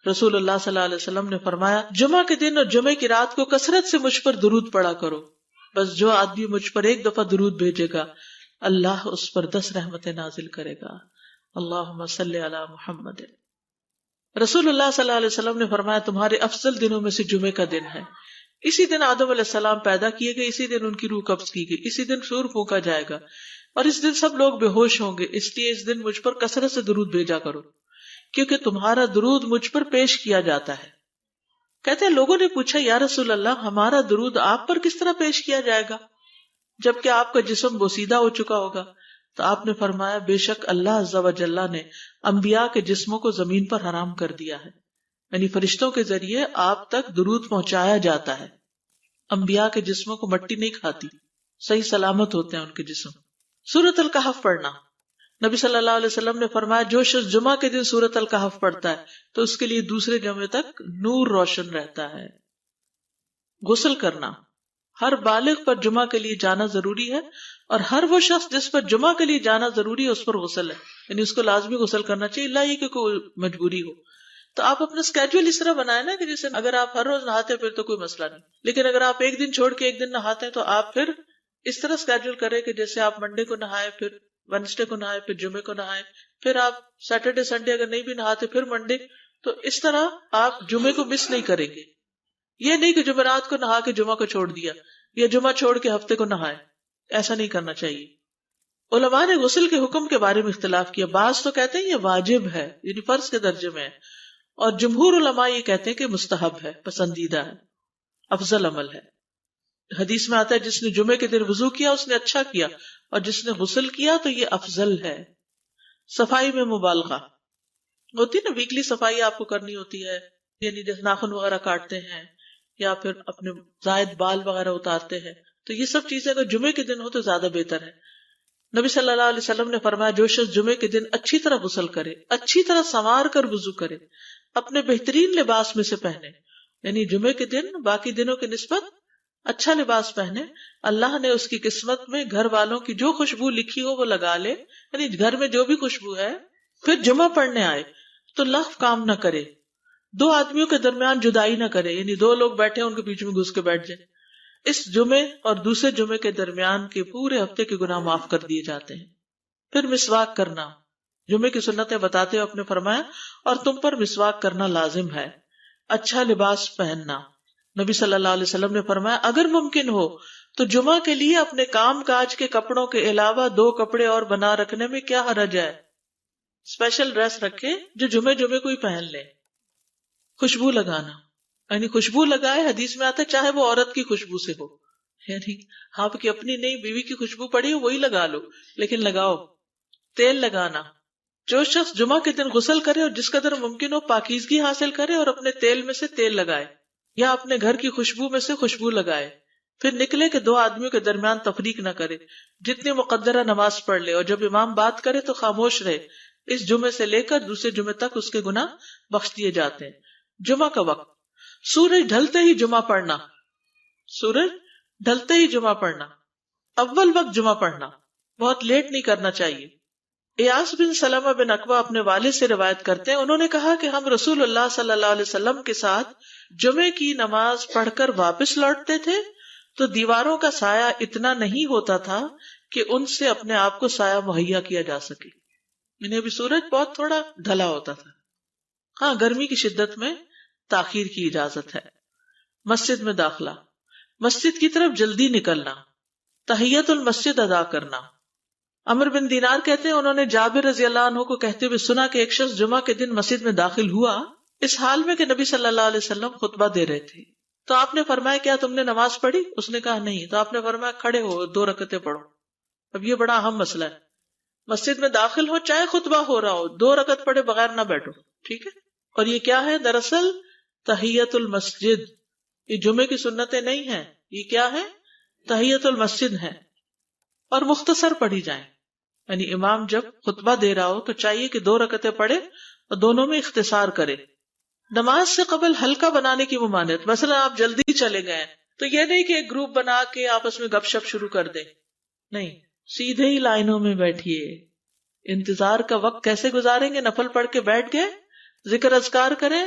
رسول اللہ صلی اللہ علیہ وسلم نے فرمایا جمعہ کے دن اور جمعے کی رات کو کثرت سے مجھ پر درود پڑا کرو، بس جو آدمی مجھ پر ایک دفعہ درود بھیجے گا اللہ اس پر 10 رحمتیں نازل کرے گا۔ اللہم صلی علی محمد۔ رسول اللہ صلی اللہ علیہ وسلم نے فرمایا تمہارے افضل دنوں میں سے جمعے کا دن ہے، اسی دن آدم علیہ السلام پیدا کیے گئے، اسی دن ان کی روح قبض کی گئی، اسی دن سور پھونکا جائے گا، اور اس دن سب لوگ بے ہوش ہوں گے، اس لیے اس دن مجھ پر کثرت سے درود بھیجا کرو کیونکہ تمہارا درود مجھ پر پیش کیا جاتا ہے۔ کہتے ہیں لوگوں نے پوچھا یا رسول اللہ ہمارا درود آپ پر کس طرح پیش کیا جائے گا جبکہ آپ کا جسم بوسیدہ ہو چکا ہوگا؟ تو آپ نے فرمایا بے شک اللہ عز و جل نے انبیاء کے جسموں کو زمین پر حرام کر دیا ہے، یعنی فرشتوں کے ذریعے آپ تک درود پہنچایا جاتا ہے۔ انبیاء کے جسموں کو مٹی نہیں کھاتی، صحیح سلامت ہوتے ہیں ان کے جسم۔ سورۃ الکہف پڑھنا، نبی صلی اللہ علیہ وسلم نے فرمایا جو شخص جمعہ کے دن سورۃ الکہف پڑھتا ہے تو اس کے لیے دوسرے جمعے تک نور روشن رہتا ہے۔ غسل کرنا، ہر بالغ پر جمعہ کے لیے جانا ضروری ہے، اور ہر وہ شخص جس پر جمعہ کے لیے جانا ضروری ہے اس پر غسل ہے، یعنی اس کو لازمی غسل کرنا چاہیے، الا یہ کہ کوئی مجبوری ہو۔ تو آپ اپنا اسکیجول اس طرح بنائیں نا کہ جیسے اگر آپ ہر روز نہاتے ہیں پھر تو کوئی مسئلہ نہیں، لیکن اگر آپ ایک دن چھوڑ کے ایک دن نہاتے ہیں تو آپ پھر اس طرح اسکیجول کریں کہ جیسے آپ منڈے کو نہائے، پھر وینسڈے کو نہائے، پھر جمعے کو نہائے، پھر آپ سیٹرڈے سنڈے اگر نہیں بھی نہاتے پھر منڈے، تو اس طرح آپ جمعے کو مس نہیں کریں گے۔ یہ نہیں کہ جمعرات کو نہا کے جمعہ کو چھوڑ دیا یا جمعہ چھوڑ کے ہفتے کو نہائے، ایسا نہیں کرنا چاہیے۔ علماء نے غسل کے حکم کے بارے میں اختلاف کیا، بعض تو کہتے ہیں یہ واجب ہے یعنی فرض کے درجے میں ہے، اور جمہور علماء یہ کہتے ہیں کہ مستحب ہے، پسندیدہ ہے، افضل عمل ہے۔ حدیث میں آتا ہے جس نے جمعے کے دن وضو کیا اس نے اچھا کیا، اور جس نے غسل کیا تو یہ افضل ہے۔ صفائی میں مبالغہ ہوتی ہے نا، ویکلی صفائی آپ کو کرنی ہوتی ہے، یعنی جیسے ناخن وغیرہ کاٹتے ہیں یا پھر اپنے زائد بال وغیرہ اتارتے ہیں، تو یہ سب چیزیں اگر جمعے کے دن ہو تو زیادہ بہتر ہے۔ نبی صلی اللہ علیہ وسلم نے فرمایا جو شخص جمعے کے دن اچھی طرح غسل کرے، اچھی طرح سنوار کر وضو کرے، اپنے بہترین لباس میں سے پہنے، یعنی جمعے کے دن باقی دنوں کی نسبت اچھا لباس پہنے، اللہ نے اس کی قسمت میں گھر والوں کی جو خوشبو لکھی ہو وہ لگا لے، یعنی گھر میں جو بھی خوشبو ہے، پھر جمعہ پڑھنے آئے تو لغو کام نہ کرے، 2 آدمیوں کے درمیان جدائی نہ کرے، یعنی 2 لوگ بیٹھے ان کے بیچ میں گھس کے بیٹھ جائے۔ اس جمعے اور دوسرے جمعے کے درمیان کے پورے ہفتے کے گناہ معاف کر دیے جاتے ہیں۔ پھر مسواک کرنا، جمعے کی سنتیں بتاتے ہوئے آپ نے فرمایا اور تم پر مسواک کرنا لازم ہے۔ اچھا لباس پہننا، نبی صلی اللہ علیہ وسلم نے فرمایا اگر ممکن ہو تو جمعہ کے لیے اپنے کام کاج کے کپڑوں کے علاوہ 2 کپڑے اور بنا رکھنے میں کیا حرج ہے، اسپیشل ڈریس رکھے جو جمعے کو ہی پہن لے۔ خوشبو لگانا، یعنی خوشبو لگائے، حدیث میں آتا ہے چاہے وہ عورت کی خوشبو سے ہو، یعنی آپ کی اپنی نہیں، بیوی کی خوشبو پڑی ہو وہی لگا لو، لیکن لگاؤ۔ تیل لگانا، جو شخص جمعہ کے دن غسل کرے اور جس قدر ممکن ہو پاکیزگی حاصل کرے اور اپنے تیل میں سے تیل لگائے یا اپنے گھر کی خوشبو میں سے خوشبو لگائے، پھر نکلے کہ 2 آدمیوں کے درمیان تفریق نہ کرے، جتنی مقدرہ نماز پڑھ لے، اور جب امام بات کرے تو خاموش رہے، اس جمعے سے لے کر دوسرے جمعے تک اس کے گناہ بخش دیے جاتے ہیں۔ جمعہ کا وقت، سورج ڈھلتے ہی جمعہ پڑھنا، سورج ڈھلتے ہی جمعہ پڑھنا، اول وقت جمعہ پڑھنا، بہت لیٹ نہیں کرنا چاہیے۔ ایاس بن سلمہ بن عقبہ اپنے والد سے روایت کرتے ہیں، انہوں نے کہا کہ ہم رسول اللہ صلی اللہ علیہ وسلم کے ساتھ جمعے کی نماز پڑھ کر واپس لوٹتے تھے تو دیواروں کا سایہ اتنا نہیں ہوتا تھا کہ ان سے اپنے آپ کو سایہ مہیا کیا جا سکے، یعنی ابھی سورج بہت تھوڑا ڈھلا ہوتا تھا۔ ہاں گرمی کی شدت میں تاخیر کی اجازت ہے۔ مسجد میں داخلہ، مسجد کی طرف جلدی نکلنا، تحیت المسجد ادا کرنا۔ عمر بن دینار کہتے ہیں انہوں نے جابر رضی اللہ عنہ کو کہتے ہوئے سنا کہ ایک شخص جمعہ کے دن مسجد میں داخل ہوا اس حال میں کہ نبی صلی اللہ علیہ وسلم خطبہ دے رہے تھے، تو آپ نے فرمایا کیا تم نے نماز پڑھی؟ اس نے کہا نہیں، تو آپ نے فرمایا کھڑے ہو 2 رکعتیں پڑھو۔ اب یہ بڑا اہم مسئلہ ہے، مسجد میں داخل ہو چاہے خطبہ ہو رہا ہو 2 رکعت پڑھے بغیر نہ بیٹھو، ٹھیک ہے؟ اور یہ کیا ہے؟ دراصل تحیت المسجد، یہ جمعے کی سنتیں نہیں ہیں، یہ کیا ہے؟ تحیت المسجد ہے، اور مختصر پڑھی جائیں، یعنی امام جب خطبہ دے رہا ہو تو چاہیے کہ 2 رکعتیں پڑھے اور دونوں میں اختصار کرے۔ نماز سے قبل ہلکا بنانے کی ممانعت، مثلا آپ جلدی چلے گئے تو یہ نہیں کہ ایک گروپ بنا کے آپس میں گپ شپ شروع کر دیں، نہیں، سیدھے ہی لائنوں میں بیٹھیے۔ انتظار کا وقت کیسے گزاریں گے؟ نفل پڑھ کے بیٹھ گئے، ذکر اذکار کریں،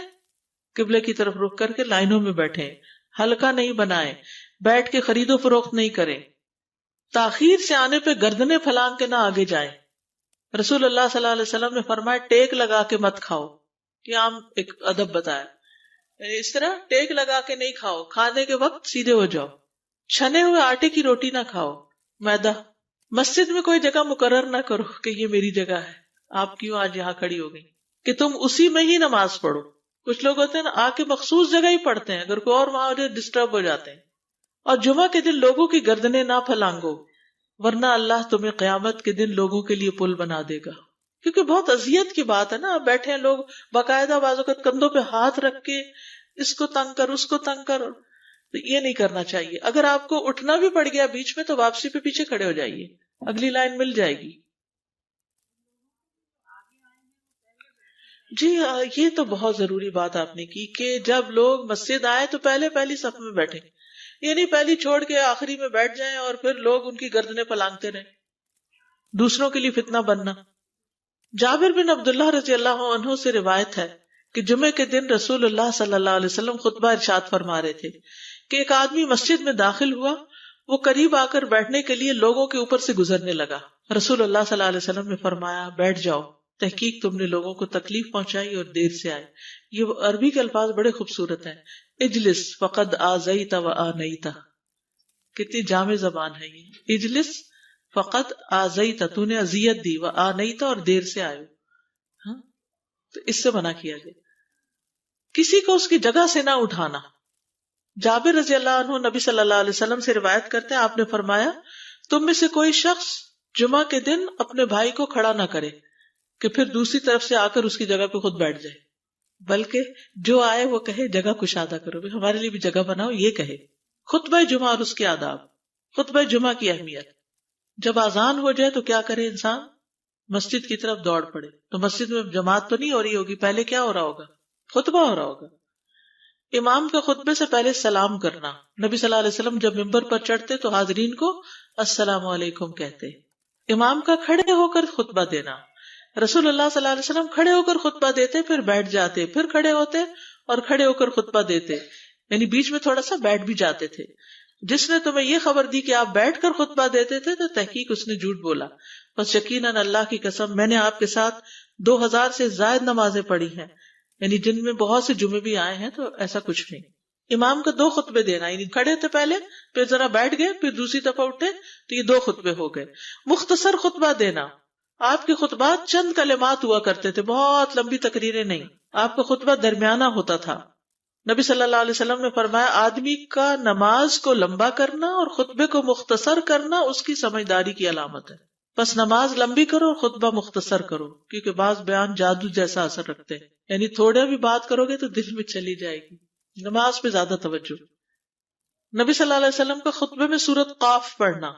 قبلے کی طرف رخ کر کے لائنوں میں بیٹھیں، حلقہ نہیں بنائیں، بیٹھ کے خرید و فروخت نہیں کریں، تاخیر سے آنے پہ گردنیں پھلانگ کے نہ آگے جائیں۔ رسول اللہ صلی اللہ علیہ وسلم نے فرمایا ٹیک لگا کے مت کھاؤ، یہ عام ایک ادب بتایا، یعنی اس طرح ٹیک لگا کے نہیں کھاؤ، کھانے کے وقت سیدھے ہو جاؤ۔ چھنے ہوئے آٹے کی روٹی نہ کھاؤ، میدا۔ مسجد میں کوئی جگہ مقرر نہ کرو کہ یہ میری جگہ ہے، آپ کیوں آج یہاں کھڑی ہو گئی، کہ تم اسی میں ہی نماز پڑھو۔ کچھ لوگ ہوتے ہیں نا آ کے مخصوص جگہ ہی پڑھتے ہیں، اگر کوئی اور وہاں ہو جائے ڈسٹرب ہو جاتے ہیں۔ اور جمعہ کے دن لوگوں کی گردنیں نہ پھلانگو، ورنہ اللہ تمہیں قیامت کے دن لوگوں کے لیے پل بنا دے گا۔ کیونکہ بہت اذیت کی بات ہے نا، بیٹھے ہیں لوگ باقاعدہ بعض اوقات کندھوں پہ ہاتھ رکھ کے اس کو تنگ کر اس کو تنگ کر، تو یہ نہیں کرنا چاہیے۔ اگر آپ کو اٹھنا بھی پڑ گیا بیچ میں تو واپسی پہ پیچھے کھڑے ہو جائیے، اگلی لائن مل جائے گی۔ جی یہ تو بہت ضروری بات آپ نے کی کہ جب لوگ مسجد آئے تو پہلی صف میں بیٹھے، یہ نہیں پہلی چھوڑ کے آخری میں بیٹھ جائیں اور پھر لوگ ان کی گردنیں پلانگتے رہیں، دوسروں کے لیے فتنہ بننا۔ جابر بن عبداللہ رضی اللہ عنہ سے روایت ہے کہ جمعے کے دن رسول اللہ صلی اللہ علیہ وسلم خطبہ ارشاد فرما رہے تھے کہ ایک آدمی مسجد میں داخل ہوا، وہ قریب آ کر بیٹھنے کے لیے لوگوں کے اوپر سے گزرنے لگا۔ رسول اللہ صلی اللہ علیہ وسلم نے فرمایا بیٹھ جاؤ، تحقیق تم نے لوگوں کو تکلیف پہنچائی اور دیر سے آئے۔ یہ عربی کے الفاظ بڑے خوبصورت ہیں، اجلس فقد آذیت و آنیت، کتنی جامع زبان ہے یہ، اجلس فقط آذیت، تو نے اذیت دی، و آنیت اور دیر سے آئے، ہاں تو اس سے منع کیا گیا۔ کسی کو اس کی جگہ سے نہ اٹھانا۔ جابر رضی اللہ عنہ نبی صلی اللہ علیہ وسلم سے روایت کرتے ہیں، آپ نے فرمایا تم میں سے کوئی شخص جمعہ کے دن اپنے بھائی کو کھڑا نہ کرے کہ پھر دوسری طرف سے آ کر اس کی جگہ پہ خود بیٹھ جائے، بلکہ جو آئے وہ کہے جگہ کشادہ کرو، ہمارے لیے بھی جگہ بناؤ، یہ کہے۔ خطبہ جمعہ اور اس کے آداب۔ خطبہ جمعہ کی اہمیت، جب اذان ہو جائے تو کیا کرے انسان؟ مسجد کی طرف دوڑ پڑے۔ تو مسجد میں جماعت تو نہیں ہو رہی ہوگی، پہلے کیا ہو رہا ہوگا؟ خطبہ ہو رہا ہوگا۔ امام کے خطبے سے پہلے سلام کرنا۔ نبی صلی اللہ علیہ وسلم جب ممبر پر چڑھتے تو حاضرین کو السلام علیکم کہتے۔ امام کا کھڑے ہو کر خطبہ دینا۔ رسول اللہ صلی اللہ علیہ وسلم کھڑے ہو کر خطبہ دیتے، پھر بیٹھ جاتے، پھر کھڑے ہوتے اور کھڑے ہو کر خطبہ دیتے، یعنی بیچ میں تھوڑا سا بیٹھ بھی جاتے تھے۔ جس نے تمہیں یہ خبر دی کہ آپ بیٹھ کر خطبہ دیتے تھے تو تحقیق اس نے جھوٹ بولا، بس یقیناً اللہ کی قسم میں نے آپ کے ساتھ 2000 سے زائد نمازیں پڑھی ہیں، یعنی جن میں بہت سے جمعے بھی آئے ہیں، تو ایسا کچھ نہیں۔ امام کا 2 خطبے دینا، یعنی کھڑے تھے پہلے، پھر ذرا بیٹھ گئے، پھر دوسری دفعہ اٹھے تو یہ 2 خطبے ہو گئے۔ مختصر خطبہ دینا۔ آپ کے خطبات چند کلمات ہوا کرتے تھے، بہت لمبی تقریریں نہیں، آپ کا خطبہ درمیانہ ہوتا تھا۔ نبی صلی اللہ علیہ وسلم نے فرمایا آدمی کا نماز کو لمبا کرنا اور خطبے کو مختصر کرنا اس کی سمجھداری کی علامت ہے۔ بس نماز لمبی کرو اور خطبہ مختصر کرو، کیونکہ بعض بیان جادو جیسا اثر رکھتے ہیں، یعنی تھوڑے بھی بات کرو گے تو دل میں چلی جائے گی۔ نماز پہ زیادہ توجہ۔ نبی صلی اللہ علیہ وسلم کا خطبے میں سورۃ قاف پڑھنا۔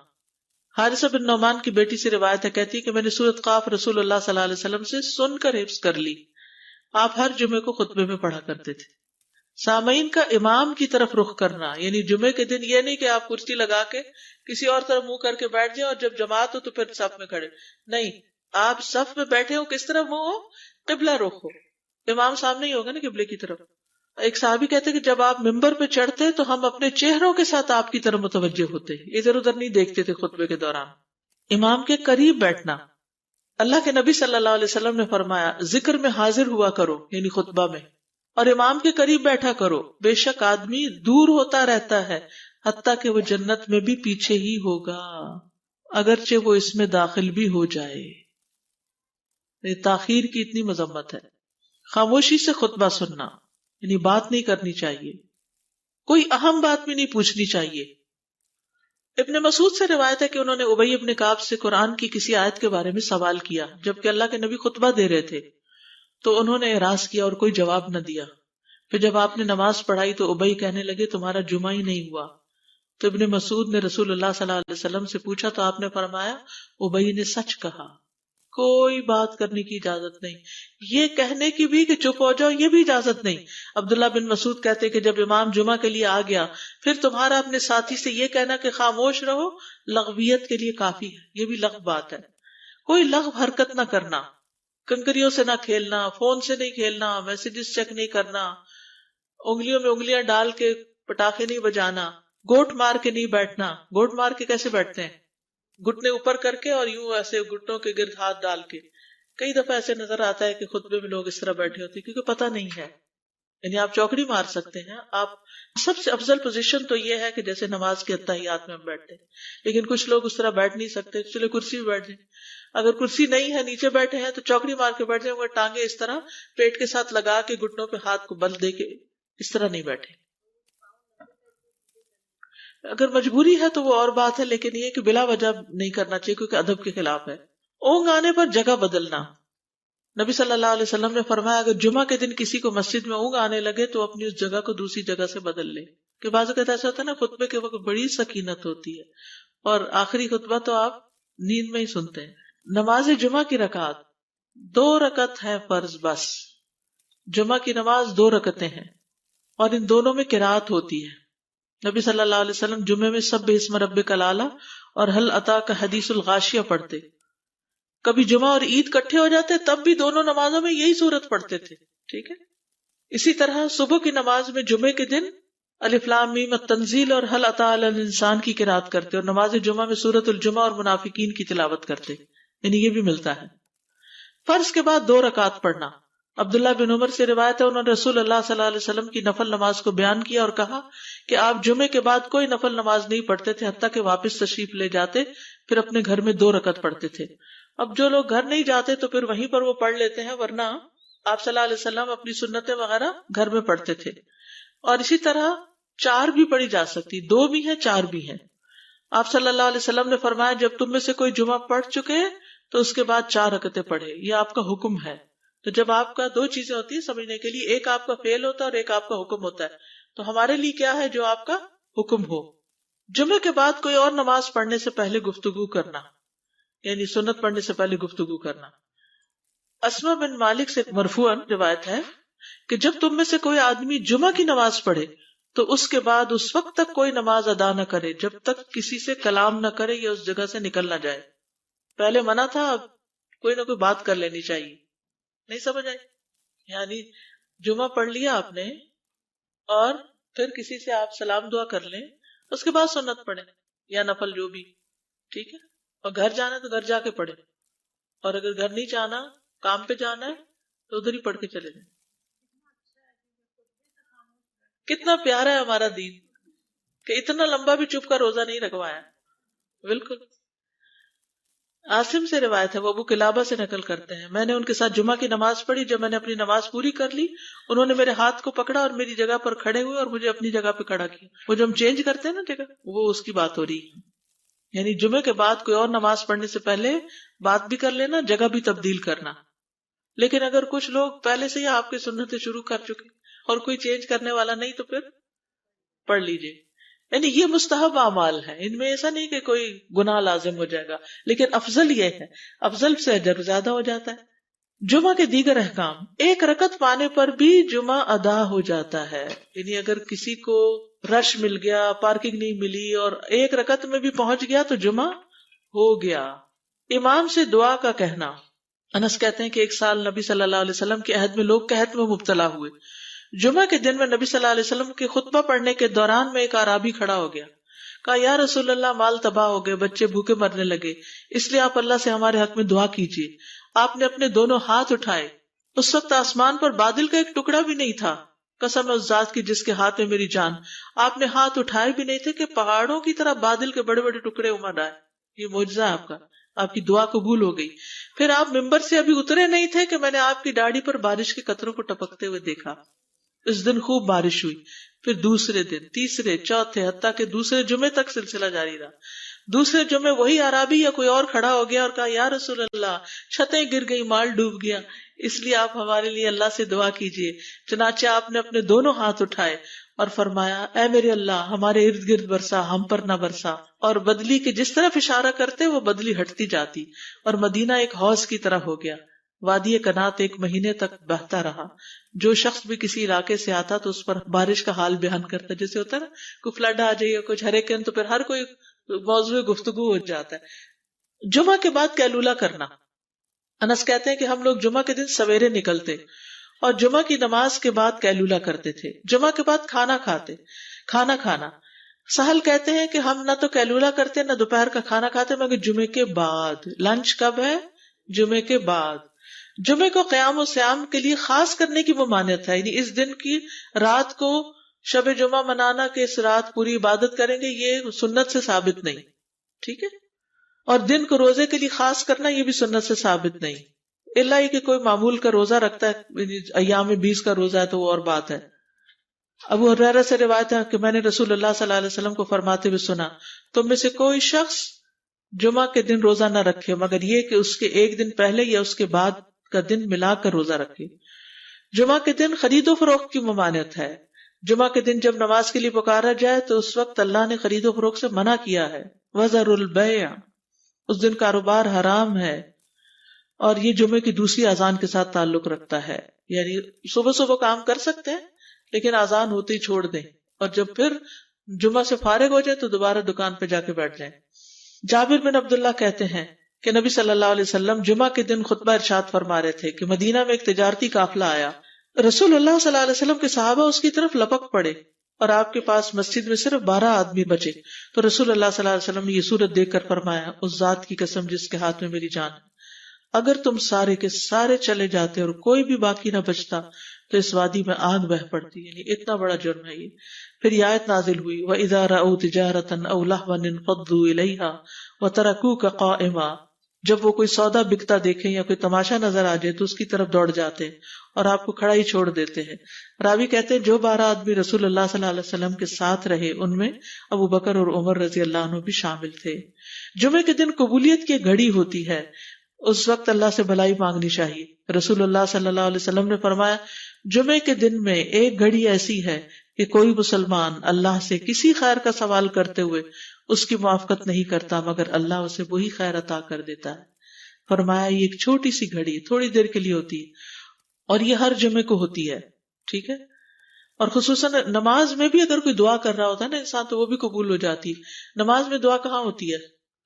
حارثہ بن نعمان کی بیٹی سے روایت ہے، کہتی ہے کہ میں نے سورۃ قاف رسول اللہ صلی اللہ علیہ وسلم سے سن کر حفظ کر لی۔ آپ ہر جمعے کو خطبے میں پڑھا کرتے تھے۔ سامعین کا امام کی طرف رخ کرنا، یعنی جمعے کے دن یہ نہیں کہ آپ کرسی لگا کے کسی اور طرف منہ کر کے بیٹھ جائیں اور جب جماعت ہو تو پھر صف میں کھڑے، نہیں، آپ صف میں بیٹھے ہو، کس طرف منہ ہو؟ قبلہ رخ ہو، امام سامنے ہی ہوگا نا قبلے کی طرف۔ ایک صحابی کہتے کہ جب آپ ممبر پہ چڑھتے تو ہم اپنے چہروں کے ساتھ آپ کی طرف متوجہ ہوتے، ادھر ادھر نہیں دیکھتے تھے خطبے کے دوران۔ امام کے قریب بیٹھنا۔ اللہ کے نبی صلی اللہ علیہ وسلم نے فرمایا ذکر میں حاضر ہوا کرو، یعنی خطبہ میں، اور امام کے قریب بیٹھا کرو، بے شک آدمی دور ہوتا رہتا ہے حتیٰ کہ وہ جنت میں بھی پیچھے ہی ہوگا اگرچہ وہ اس میں داخل بھی ہو جائے۔ تاخیر کی اتنی مذمت ہے۔ خاموشی سے خطبہ سننا، یعنی بات نہیں کرنی چاہیے، کوئی اہم بات بھی نہیں پوچھنی چاہیے۔ ابن مسعود سے روایت ہے کہ انہوں نے ابی ابن کعب سے قرآن کی کسی آیت کے بارے میں سوال کیا جبکہ اللہ کے نبی خطبہ دے رہے تھے، تو انہوں نے اعراض کیا اور کوئی جواب نہ دیا۔ پھر جب آپ نے نماز پڑھائی تو ابی کہنے لگے تمہارا جمعہ ہی نہیں ہوا۔ تو ابن مسعود نے رسول اللہ صلی اللہ علیہ وسلم سے پوچھا تو آپ نے فرمایا ابی نے سچ کہا، کوئی بات کرنے کی اجازت نہیں، یہ کہنے کی بھی کہ چپ ہو جاؤ یہ بھی اجازت نہیں۔ عبداللہ بن مسعود کہتے کہ جب امام جمعہ کے لیے آ گیا پھر تمہارا اپنے ساتھی سے یہ کہنا کہ خاموش رہو لغویت کے لیے کافی ہے، یہ بھی لغو بات ہے۔ کوئی لغو حرکت نہ کرنا، کنکریوں سے نہ کھیلنا، فون سے نہیں کھیلنا، میسیجز چیک نہیں کرنا، انگلیوں میں انگلیاں ڈال کے پٹاخے نہیں بجانا، گوٹ مار کے نہیں بیٹھنا. گوٹ مار کے کیسے بیٹھتے ہیں؟ گھٹنے اوپر کر کے اور یوں ایسے گھٹنوں کے گرد ہاتھ ڈال کے. کئی دفعہ ایسے نظر آتا ہے کہ خطبے میں لوگ اس طرح بیٹھے ہوتے ہیں کیونکہ پتہ نہیں ہے. یعنی آپ چوکڑی مار سکتے ہیں. آپ سب سے افضل پوزیشن تو یہ ہے کہ جیسے نماز کے اتحیات میں ہم بیٹھتے ہیں، لیکن کچھ لوگ اس طرح بیٹھ نہیں سکتے، چلے کرسی میں بیٹھ جائیں. اگر کرسی نہیں ہے، نیچے بیٹھے ہیں، تو چوکڑی مار کے بیٹھ جائیں، مگر ٹانگیں اس طرح پیٹ کے ساتھ لگا کے گھٹنوں پہ ہاتھ کو بل دے کے اس طرح نہیں بیٹھے. اگر مجبوری ہے تو وہ اور بات ہے، لیکن یہ کہ بلا وجہ نہیں کرنا چاہیے کیونکہ ادب کے خلاف ہے. اونگ آنے پر جگہ بدلنا. نبی صلی اللہ علیہ وسلم نے فرمایا اگر جمعہ کے دن کسی کو مسجد میں اونگ آنے لگے تو اپنی اس جگہ کو دوسری جگہ سے بدل لے. کہ بعض اوقات ایسا ہوتا ہے نا، خطبے کے وقت بڑی سکینت ہوتی ہے اور آخری خطبہ تو آپ نیند میں ہی سنتے ہیں. نماز جمعہ کی رکعت 2 رکعت ہے فرض بس. جمعہ کی نماز 2 رکعتیں ہیں اور ان دونوں میں قرات ہوتی ہے. نبی صلی اللہ علیہ وسلم جمعے میں سبح اسم ربک الاعلی اور هل اتاک حدیث الغاشیہ پڑھتے. کبھی جمعہ اور عید کٹھے ہو جاتے تب بھی دونوں نمازوں میں یہی سورت پڑھتے تھے. ٹھیک ہے. اسی طرح صبح کی نماز میں جمعے کے دن الف لام میم التنزیل اور هل اتی علی الانسان کی قرات کرتے اور نماز جمعہ میں سورۃ الجمعہ اور منافقین کی تلاوت کرتے. یعنی یہ بھی ملتا ہے. فرض کے بعد 2 رکعت پڑھنا. عبداللہ بن عمر سے روایت ہے انہوں نے رسول اللہ صلی اللہ علیہ وسلم کی نفل نماز کو بیان کیا اور کہا کہ آپ جمعے کے بعد کوئی نفل نماز نہیں پڑھتے تھے حتیٰ کہ واپس تشریف لے جاتے پھر اپنے گھر میں 2 رکعت پڑھتے تھے. اب جو لوگ گھر نہیں جاتے تو پھر وہیں پر وہ پڑھ لیتے ہیں، ورنہ آپ صلی اللہ علیہ وسلم اپنی سنتیں وغیرہ گھر میں پڑھتے تھے. اور اسی طرح 4 بھی پڑھی جا سکتی، 2 بھی ہیں 4 بھی ہیں. آپ صلی اللہ علیہ وسلم نے فرمایا جب تم میں سے کوئی جمعہ پڑھ چکے تو اس کے بعد 4 رکعتیں پڑھے. یہ آپ کا حکم ہے. تو جب آپ کا 2 چیزیں ہوتی ہیں سمجھنے کے لیے، ایک آپ کا فعل ہوتا ہے اور ایک آپ کا حکم ہوتا ہے. تو ہمارے لیے کیا ہے جو آپ کا حکم ہو. جمعے کے بعد کوئی اور نماز پڑھنے سے پہلے گفتگو کرنا، یعنی سنت پڑھنے سے پہلے گفتگو کرنا. اسما بن مالک سے مرفوعاً روایت ہے کہ جب تم میں سے کوئی آدمی جمعہ کی نماز پڑھے تو اس کے بعد اس وقت تک کوئی نماز ادا نہ کرے جب تک کسی سے کلام نہ کرے یا اس جگہ سے نکل نہ جائے. پہلے منع تھا، اب کوئی نہ کوئی بات کر لینی چاہیے. نہیں سمجھ آئی؟ یعنی جمعہ پڑھ لیا آپ نے اور پھر کسی سے آپ سلام دعا کر لیں، اس کے بعد سنت پڑھیں یا نفل جو بھی. ٹھیک ہے. اور گھر جانا ہے تو گھر جا کے پڑھیں، اور اگر گھر نہیں جانا، کام پہ جانا ہے تو ادھر ہی پڑھ کے چلے جائیں. کتنا پیارا ہے ہمارا دین کہ اتنا لمبا بھی چپ کا روزہ نہیں رکھوایا. بالکل. عاصم سے روایت ہے، وہ ابو قلابہ سے نقل کرتے ہیں میں نے ان کے ساتھ جمعہ کی نماز پڑھی. جب میں نے اپنی نماز پوری کر لی انہوں نے میرے ہاتھ کو پکڑا اور میری جگہ پر کھڑے ہوئے اور مجھے اپنی جگہ پہ کھڑا کیا. وہ جو ہم چینج کرتے ہیں نا جگہ، وہ اس کی بات ہو رہی ہے. یعنی جمعے کے بعد کوئی اور نماز پڑھنے سے پہلے بات بھی کر لینا، جگہ بھی تبدیل کرنا. لیکن اگر کچھ لوگ پہلے سے ہی آپ کی سنتیں شروع کر چکے اور کوئی چینج کرنے والا نہیں تو پھر پڑھ لیجئے. یعنی یہ مستحب اعمال ہے، ان میں ایسا نہیں کہ کوئی گناہ لازم ہو جائے گا، لیکن افضل یہ ہے، افضل سے اجر زیادہ ہو جاتا ہے. جمعہ کے دیگر احکام. 1 رکعت پانے پر بھی جمعہ ادا ہو جاتا ہے. یعنی اگر کسی کو رش مل گیا، پارکنگ نہیں ملی اور 1 رکعت میں بھی پہنچ گیا تو جمعہ ہو گیا. امام سے دعا کا کہنا. انس کہتے ہیں کہ ایک سال نبی صلی اللہ علیہ وسلم کے عہد میں لوگ قحط میں مبتلا ہوئے. جمعہ کے دن میں نبی صلی اللہ علیہ وسلم کے خطبہ پڑھنے کے دوران میں ایک اعرابی کھڑا ہو گیا. کہا یا رسول اللہ، مال تباہ ہو گئے، بچے بھوکے مرنے لگے، اس لیے آپ اللہ سے ہمارے حق میں دعا کیجیے. آپ نے اپنے دونوں ہاتھ اٹھائے. اس وقت آسمان پر بادل کا ایک ٹکڑا بھی نہیں تھا. قسم اس ذات کی جس کے ہاتھ میں میری جان، آپ نے ہاتھ اٹھائے بھی نہیں تھے کہ پہاڑوں کی طرح بادل کے بڑے بڑے ٹکڑے امڑ آئے. یہ معجزہ ہے آپ کا، آپ کی دعا قبول ہو گئی. پھر آپ ممبر سے ابھی اترے نہیں تھے کہ میں نے آپ کی داڑھی پر بارش کے قطروں کو ٹپکتے ہوئے دیکھا. اس دن خوب بارش ہوئی. پھر دوسرے دن، تیسرے، چوتھے، حتیٰ کہ دوسرے جمعے تک سلسلہ جاری رہا. دوسرے جمعے وہی عرابی یا کوئی اور کھڑا ہو گیا اور کہا یا رسول اللہ، چھتیں گر گئی، مال ڈوب گیا، اس لیے آپ ہمارے لیے اللہ سے دعا کیجیے. چنانچہ آپ نے اپنے دونوں ہاتھ اٹھائے اور فرمایا اے میرے اللہ، ہمارے ارد گرد برسا، ہم پر نہ برسا. اور بدلی کے جس طرف اشارہ کرتے وہ بدلی ہٹتی جاتی اور مدینہ ایک حوض کی طرح ہو گیا. وادی کنات 1 مہینے تک بہتا رہا. جو شخص بھی کسی علاقے سے آتا تو اس پر بارش کا حال بیان کرتا. جیسے ہوتا ہے نا کوئی فلڈ آ جائے، کچھ ہریکین، تو پھر ہر کوئی موضوع گفتگو ہو جاتا ہے. جمعہ کے بعد قیلولہ کرنا. انس کہتے ہیں کہ ہم لوگ جمعہ کے دن سویرے نکلتے اور جمعہ کی نماز کے بعد قیلولہ کرتے تھے، جمعہ کے بعد کھانا کھانا. سہل کہتے ہیں کہ ہم نہ تو قیلولہ کرتے نہ دوپہر کا کھانا کھاتے مگر جمعے کے بعد. لنچ کب ہے؟ جمعے کے بعد. جمعے کو قیام و سیام کے لیے خاص کرنے کی ممانعت ہے، یعنی اس دن کی رات کو شب جمعہ منانا کہ اس رات پوری عبادت کریں گے، یہ سنت سے ثابت نہیں. ٹھیک ہے. اور دن کو روزے کے لیے خاص کرنا یہ بھی سنت سے ثابت نہیں، الا یہ کہ کوئی معمول کا روزہ رکھتا ہے، ایام 20 کا روزہ ہے تو وہ اور بات ہے. ابو ہریرہ سے روایت ہے کہ میں نے رسول اللہ صلی اللہ علیہ وسلم کو فرماتے ہوئے سنا، تم میں سے کوئی شخص جمعہ کے دن روزہ نہ رکھے مگر یہ کہ اس کے ایک دن پہلے یا اس کے بعد کا دن ملا کر روزہ رکھے. جمعہ کے دن خرید و فروخت کی ممانعت ہے. جمعہ کے دن جب نماز کے لیے پکارا جائے تو اس وقت اللہ نے خرید و فروخت سے منع کیا ہے. وَذَرُوا الْبَيْعَ، اس دن کاروبار حرام ہے. اور یہ جمعے کی دوسری اذان کے ساتھ تعلق رکھتا ہے، یعنی صبح صبح کام کر سکتے ہیں لیکن اذان ہوتے ہی چھوڑ دیں، اور جب پھر جمعہ سے فارغ ہو جائے تو دوبارہ دکان پہ جا کے بیٹھ جائیں. جابر بن عبداللہ کہتے ہیں کہ نبی صلی اللہ علیہ وسلم جمعہ کے دن خطبہ ارشاد فرما رہے تھے کہ مدینہ میں ایک تجارتی قافلہ آیا. رسول اللہ صلی اللہ علیہ وسلم کے صحابہ اس کی طرف لپک پڑے اور آپ کے پاس مسجد میں صرف 12 آدمی بچے. تو رسول اللہ صلی اللہ علیہ وسلم نے یہ صورت دیکھ کر فرمایا، اس ذات کی قسم جس کے ہاتھ میں میری جان ہے، اگر تم سارے کے سارے چلے جاتے اور کوئی بھی باقی نہ بچتا تو اس وادی میں آگ بہ پڑتی. یعنی اتنا بڑا جرم ہے یہ. پھر یہ آیت نازل ہوئی، وَإِذَا رَأَوْا تِجَارَةً أَوْ لَهْوًا انفضوا إِلَيْهَا وَتَرَكُوكَ قَائِمًا، جب وہ کوئی سودا بکتا دیکھیں یا کوئی تماشا نظر آ جائے تو اس کی طرف دوڑ جاتے ہیں اور آپ کو کھڑا ہی چھوڑ دیتے ہیں. راوی کہتے ہیں جو 12 آدمی رسول اللہ صلی اللہ علیہ وسلم کے ساتھ رہے ان میں ابو بکر اور عمر رضی اللہ عنہ بھی شامل تھے. جمعے کے دن قبولیت کی گھڑی ہوتی ہے، اس وقت اللہ سے بھلائی مانگنی چاہیے. رسول اللہ صلی اللہ علیہ وسلم نے فرمایا، جمعے کے دن میں ایک گھڑی ایسی ہے کہ کوئی مسلمان اللہ سے کسی خیر کا سوال کرتے ہوئے اس کی موافقت نہیں کرتا مگر اللہ اسے وہی خیر عطا کر دیتا ہے. فرمایا یہ ایک چھوٹی سی گھڑی تھوڑی دیر کے لیے ہوتی ہے اور یہ ہر جمعے کو ہوتی ہے. ٹھیک ہے. اور خصوصاً نماز میں بھی اگر کوئی دعا کر رہا ہوتا ہے نا انسان تو وہ بھی قبول ہو جاتی ہے. نماز میں دعا کہاں ہوتی ہے؟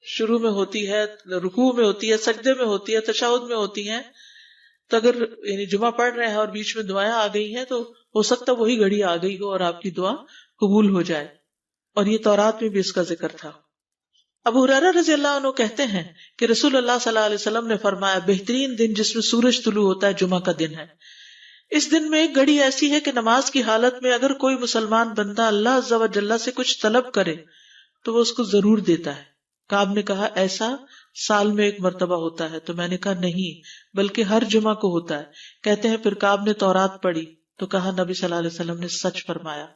شروع میں ہوتی ہے، رکوع میں ہوتی ہے، سجدے میں ہوتی ہے، تشہد میں ہوتی ہیں. تو اگر یعنی جمعہ پڑھ رہے ہیں اور بیچ میں دعائیں آ گئی ہیں تو ہو سکتا وہی گھڑی آ گئی ہو اور آپ کی دعا قبول ہو جائے. اور یہ تورات میں بھی اس کا ذکر تھا. ابو ہریرہ رضی اللہ عنہ کہتے ہیں کہ رسول اللہ صلی اللہ علیہ وسلم نے فرمایا، بہترین دن جس میں سورج طلوع ہوتا ہے جمعہ کا دن ہے. اس دن میں ایک گھڑی ایسی ہے کہ نماز کی حالت میں اگر کوئی مسلمان بندہ اللہ عز و جل سے کچھ طلب کرے تو وہ اس کو ضرور دیتا ہے. کعب نے کہا ایسا سال میں ایک مرتبہ ہوتا ہے؟ تو میں نے کہا نہیں بلکہ ہر جمعہ کو ہوتا ہے. کہتے ہیں پھر کعب نے تورات پڑھی تو کہا نبی صلی اللہ علیہ وسلم نے سچ فرمایا.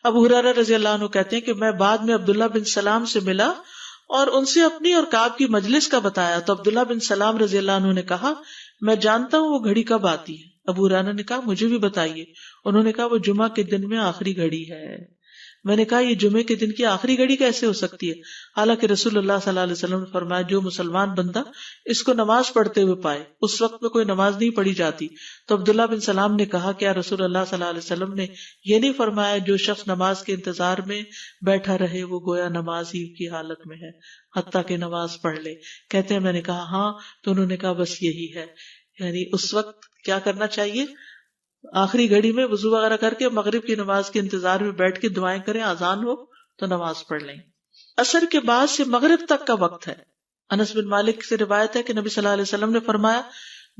ابو ہریرہ رضی اللہ عنہ کہتے ہیں کہ میں بعد میں عبداللہ بن سلام سے ملا اور ان سے اپنی اور کعب کی مجلس کا بتایا تو عبداللہ بن سلام رضی اللہ عنہ نے کہا میں جانتا ہوں وہ گھڑی کب آتی ہے. ابو ہریرہ نے کہا مجھے بھی بتائیے. انہوں نے کہا وہ جمعہ کے دن میں آخری گھڑی ہے. میں نے کہا یہ جمعے کے دن کی آخری گھڑی کیسے ہو سکتی ہے، حالانکہ رسول اللہ صلی اللہ علیہ وسلم نے فرمایا جو مسلمان بندہ اس کو نماز پڑھتے ہوئے پائے. اس وقت میں کوئی نماز نہیں پڑھی جاتی. تو عبداللہ بن سلام نے کہا کیا رسول اللہ صلی اللہ علیہ وسلم نے یہ نہیں فرمایا جو شخص نماز کے انتظار میں بیٹھا رہے وہ گویا نماز ہی کی حالت میں ہے حتیٰ کہ نماز پڑھ لے. کہتے ہیں میں نے کہا ہاں. تو انہوں نے کہا بس یہی ہے، یعنی اس وقت کیا کرنا چاہیے، آخری گھڑی میں وضو وغیرہ کر کے مغرب کی نماز کے انتظار میں بیٹھ کے دعائیں کریں، اذان ہو تو نماز پڑھ لیں. عصر کے بعد سے مغرب تک کا وقت ہے. انس بن مالک سے روایت ہے کہ نبی صلی اللہ علیہ وسلم نے فرمایا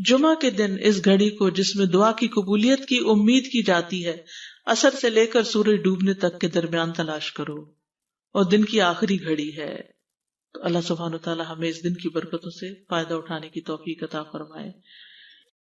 جمعہ کے دن اس گھڑی کو جس میں دعا کی قبولیت کی امید کی جاتی ہے عصر سے لے کر سورج ڈوبنے تک کے درمیان تلاش کرو اور دن کی آخری گھڑی ہے. تو اللہ سبحانہ وتعالی ہمیں اس دن کی برکتوں سے فائدہ اٹھانے کی توفیق عطا فرمائے.